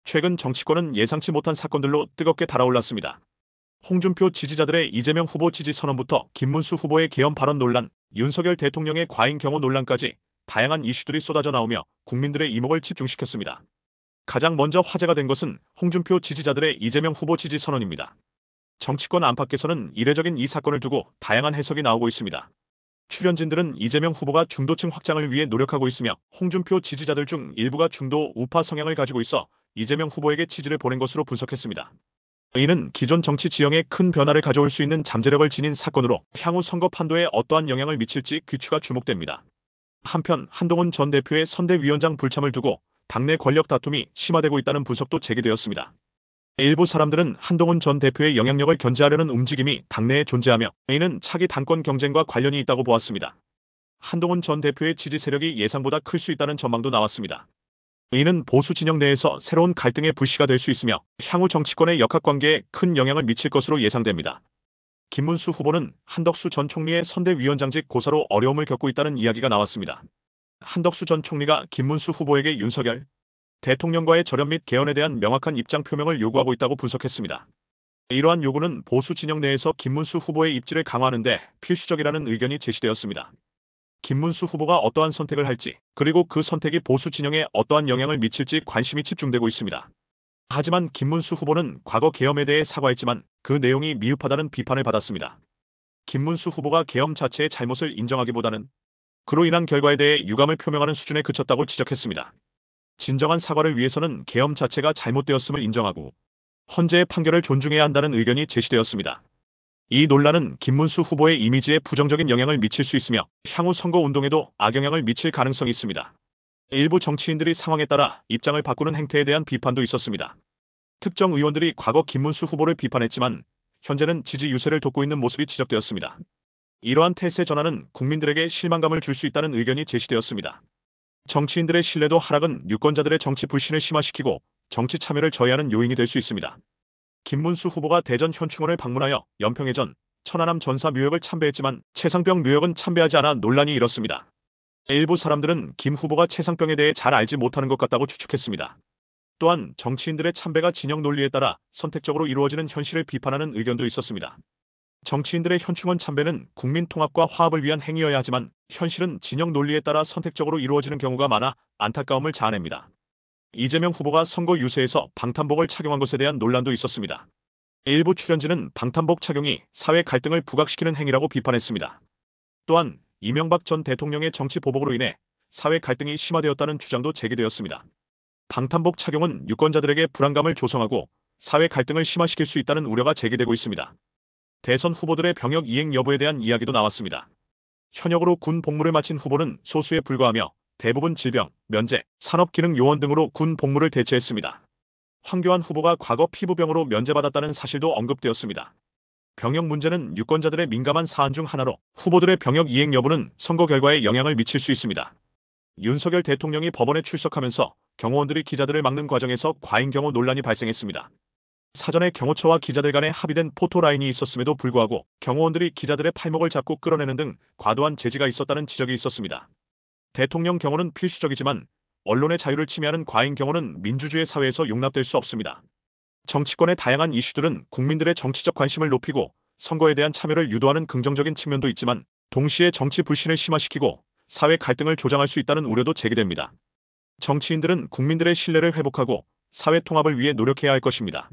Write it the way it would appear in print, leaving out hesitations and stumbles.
최근 정치권은 예상치 못한 사건들로 뜨겁게 달아올랐습니다. 홍준표 지지자들의 이재명 후보 지지 선언부터 김문수 후보의 계엄 발언 논란, 윤석열 대통령의 과잉 경호 논란까지 다양한 이슈들이 쏟아져 나오며 국민들의 이목을 집중시켰습니다. 가장 먼저 화제가 된 것은 홍준표 지지자들의 이재명 후보 지지 선언입니다. 정치권 안팎에서는 이례적인 이 사건을 두고 다양한 해석이 나오고 있습니다. 출연진들은 이재명 후보가 중도층 확장을 위해 노력하고 있으며 홍준표 지지자들 중 일부가 중도 우파 성향을 가지고 있어 이재명 후보에게 지지를 보낸 것으로 분석했습니다. 이는 기존 정치 지형에 큰 변화를 가져올 수 있는 잠재력을 지닌 사건으로 향후 선거 판도에 어떠한 영향을 미칠지 귀추가 주목됩니다. 한편 한동훈 전 대표의 선대위원장 불참을 두고 당내 권력 다툼이 심화되고 있다는 분석도 제기되었습니다. 일부 사람들은 한동훈 전 대표의 영향력을 견제하려는 움직임이 당내에 존재하며 이는 차기 당권 경쟁과 관련이 있다고 보았습니다. 한동훈 전 대표의 지지 세력이 예상보다 클 수 있다는 전망도 나왔습니다. 이는 보수 진영 내에서 새로운 갈등의 불씨가 될 수 있으며 향후 정치권의 역학관계에 큰 영향을 미칠 것으로 예상됩니다. 김문수 후보는 한덕수 전 총리의 선대위원장직 고사로 어려움을 겪고 있다는 이야기가 나왔습니다. 한덕수 전 총리가 김문수 후보에게 윤석열 대통령과의 절연 및 개헌에 대한 명확한 입장 표명을 요구하고 있다고 분석했습니다. 이러한 요구는 보수 진영 내에서 김문수 후보의 입지를 강화하는 데 필수적이라는 의견이 제시되었습니다. 김문수 후보가 어떠한 선택을 할지, 그리고 그 선택이 보수 진영에 어떠한 영향을 미칠지 관심이 집중되고 있습니다. 하지만 김문수 후보는 과거 계엄에 대해 사과했지만 그 내용이 미흡하다는 비판을 받았습니다. 김문수 후보가 계엄 자체의 잘못을 인정하기보다는 그로 인한 결과에 대해 유감을 표명하는 수준에 그쳤다고 지적했습니다. 진정한 사과를 위해서는 계엄 자체가 잘못되었음을 인정하고 헌재의 판결을 존중해야 한다는 의견이 제시되었습니다. 이 논란은 김문수 후보의 이미지에 부정적인 영향을 미칠 수 있으며 향후 선거 운동에도 악영향을 미칠 가능성이 있습니다. 일부 정치인들이 상황에 따라 입장을 바꾸는 행태에 대한 비판도 있었습니다. 특정 의원들이 과거 김문수 후보를 비판했지만 현재는 지지 유세를 돕고 있는 모습이 지적되었습니다. 이러한 태세 전환은 국민들에게 실망감을 줄 수 있다는 의견이 제시되었습니다. 정치인들의 신뢰도 하락은 유권자들의 정치 불신을 심화시키고 정치 참여를 저해하는 요인이 될 수 있습니다. 김문수 후보가 대전 현충원을 방문하여 연평해전, 천안함 전사 묘역을 참배했지만 최상병 묘역은 참배하지 않아 논란이 일었습니다. 일부 사람들은 김 후보가 최상병에 대해 잘 알지 못하는 것 같다고 추측했습니다. 또한 정치인들의 참배가 진영 논리에 따라 선택적으로 이루어지는 현실을 비판하는 의견도 있었습니다. 정치인들의 현충원 참배는 국민 통합과 화합을 위한 행위여야 하지만 현실은 진영 논리에 따라 선택적으로 이루어지는 경우가 많아 안타까움을 자아냅니다. 이재명 후보가 선거 유세에서 방탄복을 착용한 것에 대한 논란도 있었습니다. 일부 출연진은 방탄복 착용이 사회 갈등을 부각시키는 행위라고 비판했습니다. 또한 이명박 전 대통령의 정치 보복으로 인해 사회 갈등이 심화되었다는 주장도 제기되었습니다. 방탄복 착용은 유권자들에게 불안감을 조성하고 사회 갈등을 심화시킬 수 있다는 우려가 제기되고 있습니다. 대선 후보들의 병역 이행 여부에 대한 이야기도 나왔습니다. 현역으로 군 복무를 마친 후보는 소수에 불과하며 대부분 질병, 면제, 산업기능요원 등으로 군 복무를 대체했습니다. 황교안 후보가 과거 피부병으로 면제받았다는 사실도 언급되었습니다. 병역 문제는 유권자들의 민감한 사안 중 하나로 후보들의 병역 이행 여부는 선거 결과에 영향을 미칠 수 있습니다. 윤석열 대통령이 법원에 출석하면서 경호원들이 기자들을 막는 과정에서 과잉 경호 논란이 발생했습니다. 사전에 경호처와 기자들 간에 합의된 포토라인이 있었음에도 불구하고 경호원들이 기자들의 팔목을 잡고 끌어내는 등 과도한 제지가 있었다는 지적이 있었습니다. 대통령 경호는 필수적이지만 언론의 자유를 침해하는 과잉 경호는 민주주의 사회에서 용납될 수 없습니다. 정치권의 다양한 이슈들은 국민들의 정치적 관심을 높이고 선거에 대한 참여를 유도하는 긍정적인 측면도 있지만 동시에 정치 불신을 심화시키고 사회 갈등을 조장할 수 있다는 우려도 제기됩니다. 정치인들은 국민들의 신뢰를 회복하고 사회 통합을 위해 노력해야 할 것입니다.